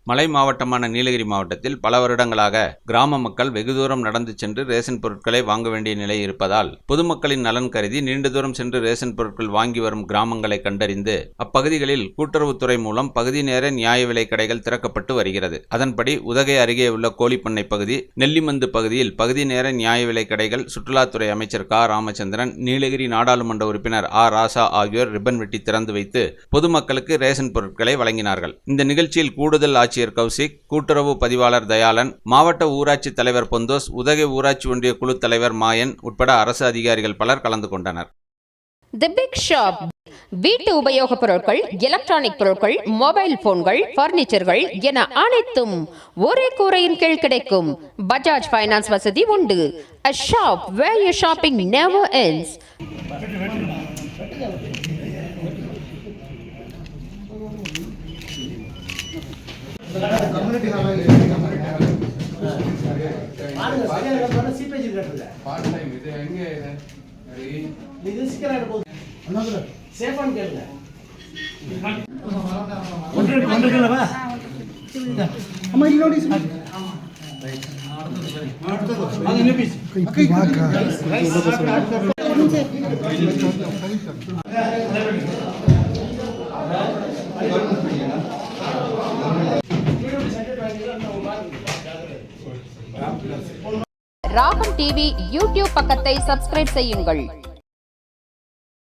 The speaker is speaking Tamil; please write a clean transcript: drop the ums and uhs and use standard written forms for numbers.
மலை மாவட்டமான நீலகிரி மாவட்டத்தில் பல வருடங்களாக கிராம மக்கள் வெகு தூரம் நடந்து சென்று ரேஷன் பொருட்களை வாங்க வேண்டிய நிலை இருப்பதால் பொதுமக்களின் நலன் கருதி நீண்ட தூரம் சென்று ரேஷன் பொருட்கள் வாங்கி வரும் கிராமங்களை கண்டறிந்து அப்பகுதிகளில் கூட்டுறவுத்துறை மூலம் பகுதி நேர நியாய விலை கடைகள் திறக்கப்பட்டு வருகிறது. அதன்படி உதகை அருகே உள்ள கோழிப்பண்ணை பகுதி, நெல்லிமந்து பகுதியில் பகுதி நேர நியாய விலை கடைகள் சுற்றுலாத்துறை அமைச்சர் க. ராமச்சந்திரன், நீலகிரி நாடாளுமன்ற உறுப்பினர் ஆ. ராசா ஆகியோர் ரிப்பன் வெட்டி திறந்து வைத்து பொதுமக்களுக்கு ரேஷன் பொருட்களை வழங்கினார்கள். இந்த நிகழ்ச்சியில் கூடுதல் ஆட்சியர் கௌசிக், கூட்டுறவு பதிவாளர் தயாளன், மாவட்ட ஊராட்சி தலைவர் பொந்தோஸ், உதகை ஊராட்சி ஒன்றிய குழு தலைவர் மாயன் உட்பட அரசு அதிகாரிகள் பலர் கலந்து கொண்டனர். தி பிக் ஷாப் வீட்டு உபயோகப் பொருட்கள், எலக்ட்ரானிக் பொருட்கள், மொபைல் போன்கள், பர்னிச்சர்கள் என அனைத்தும் ஒரே கூரையின் கீழ் கிடைக்கும். பஜாஜ் ஃபைனான்ஸ் வசதி உண்டு. A shop where your shopping never ends. ராகம் டிவி யூடியூப் பக்கத்தை சப்ஸ்கிரைப் செய்யுங்கள்.